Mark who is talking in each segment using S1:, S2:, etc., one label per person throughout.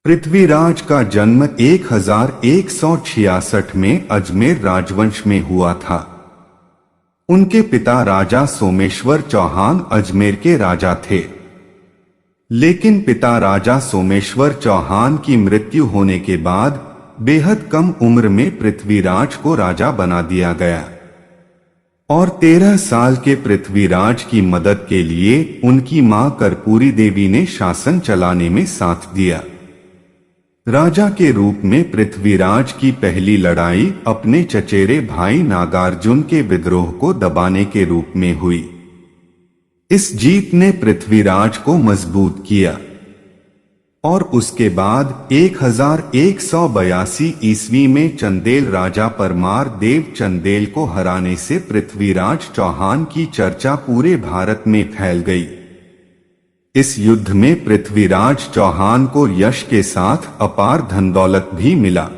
S1: पृथ्वीराज का जन्म 1166 में अजमेर राजवंश में हुआ था। उनके पिता राजा सोमेश्वर चौहान अजमेर के राजा थे, लेकिन पिता राजा सोमेश्वर चौहान की मृत्यु होने के बाद बेहद कम उम्र में पृथ्वीराज को राजा बना दिया गया और 13 साल के पृथ्वीराज की मदद के लिए उनकी मां कर्पूरी देवी ने शासन चलाने में साथ दिया। राजा के रूप में पृथ्वीराज की पहली लड़ाई अपने चचेरे भाई नागार्जुन के विद्रोह को दबाने के रूप में हुई। इस जीत ने पृथ्वीराज को मजबूत किया और उसके बाद 1182 ईस्वी में चंदेल राजा परमार देव चंदेल को हराने से पृथ्वीराज चौहान की चर्चा पूरे भारत में फैल गई। इस युद्ध में पृथ्वीराज चौहान को यश के साथ अपार धन दौलत भी मिला।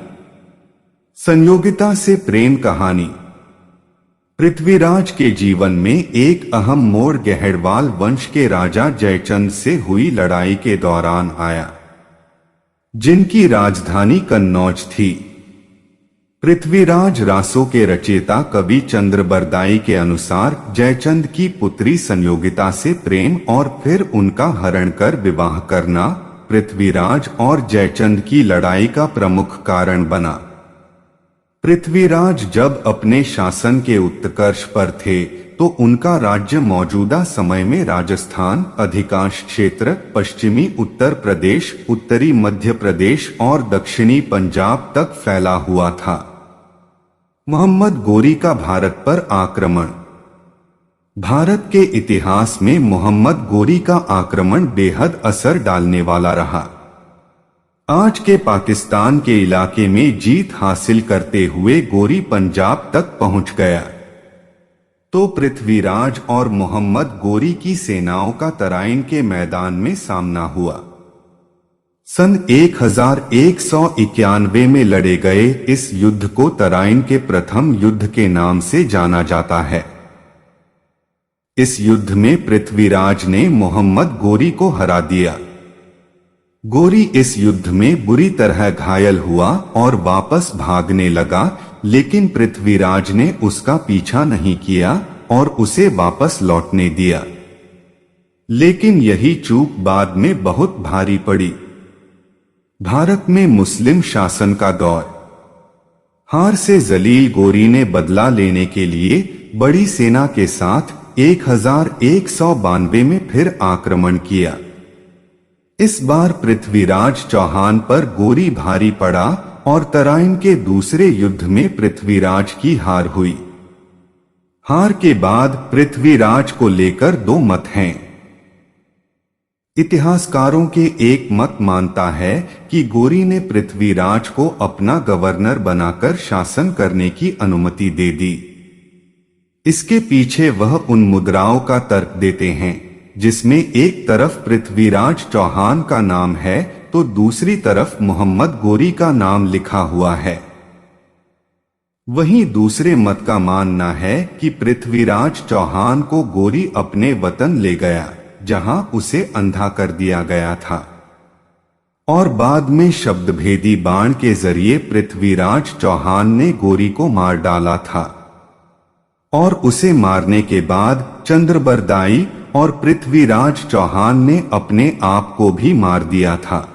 S1: संयोगिता से प्रेम कहानी। पृथ्वीराज के जीवन में एक अहम मोड़ गहड़वाल वंश के राजा जयचंद से हुई लड़ाई के दौरान आया, जिनकी राजधानी कन्नौज थी। पृथ्वीराज रासों के रचयिता कवि चंद्रबरदाई के अनुसार जयचंद की पुत्री संयोगिता से प्रेम और फिर उनका हरण कर विवाह करना पृथ्वीराज और जयचंद की लड़ाई का प्रमुख कारण बना। पृथ्वीराज जब अपने शासन के उत्कर्ष पर थे तो उनका राज्य मौजूदा समय में राजस्थान, अधिकांश क्षेत्र, पश्चिमी उत्तर प्रदेश, उत्तरी मध्य प्रदेश और दक्षिणी पंजाब तक फैला हुआ था। मोहम्मद गोरी का भारत पर आक्रमण। भारत के इतिहास में मोहम्मद गोरी का आक्रमण बेहद असर डालने वाला रहा। आज के पाकिस्तान के इलाके में जीत हासिल करते हुए गोरी पंजाब तक पहुंच गया तो पृथ्वीराज और मोहम्मद गोरी की सेनाओं का तराइन के मैदान में सामना हुआ। सन 1191 में लड़े गए इस युद्ध को तराइन के प्रथम युद्ध के नाम से जाना जाता है। इस युद्ध में पृथ्वीराज ने मोहम्मद गोरी को हरा दिया। गोरी इस युद्ध में बुरी तरह घायल हुआ और वापस भागने लगा, लेकिन पृथ्वीराज ने उसका पीछा नहीं किया और उसे वापस लौटने दिया। लेकिन यही चूक बाद में बहुत भारी पड़ी। भारत में मुस्लिम शासन का दौर। हार से जलील गोरी ने बदला लेने के लिए बड़ी सेना के साथ 1192 में फिर आक्रमण किया। इस बार पृथ्वीराज चौहान पर गोरी भारी पड़ा और तराइन के दूसरे युद्ध में पृथ्वीराज की हार हुई। हार के बाद पृथ्वीराज को लेकर दो मत हैं। इतिहासकारों के एक मत मानता है कि गोरी ने पृथ्वीराज को अपना गवर्नर बनाकर शासन करने की अनुमति दे दी। इसके पीछे वह उन मुद्राओं का तर्क देते हैं जिसमें एक तरफ पृथ्वीराज चौहान का नाम है तो दूसरी तरफ मोहम्मद गोरी का नाम लिखा हुआ है। वहीं दूसरे मत का मानना है कि पृथ्वीराज चौहान को गोरी अपने वतन ले गया, जहां उसे अंधा कर दिया गया था और बाद में शब्दभेदी बाण के जरिए पृथ्वीराज चौहान ने गोरी को मार डाला था और उसे मारने के बाद चंद्रबरदाई और पृथ्वीराज चौहान ने अपने आप को भी मार दिया था।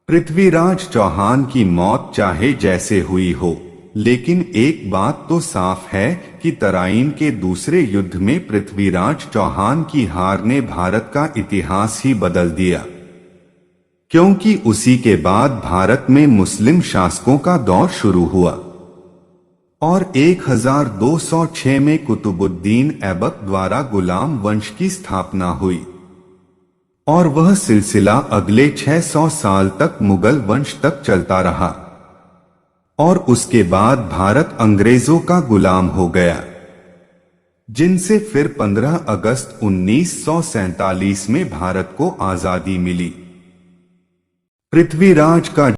S1: पृथ्वीराज चौहान की मौत चाहे जैसे हुई हो, लेकिन एक बात तो साफ है कि तराइन के दूसरे युद्ध में पृथ्वीराज चौहान की हार ने भारत का इतिहास ही बदल दिया, क्योंकि उसी के बाद भारत में मुस्लिम शासकों का दौर शुरू हुआ और 1206 में कुतुबुद्दीन ऐबक द्वारा गुलाम वंश की स्थापना हुई और वह सिलसिला अगले 600 साल तक मुगल वंश तक चलता रहा और उसके बाद भारत अंग्रेजों का गुलाम हो गया, जिनसे फिर 15 अगस्त 1947 में भारत को आजादी मिली। पृथ्वीराज का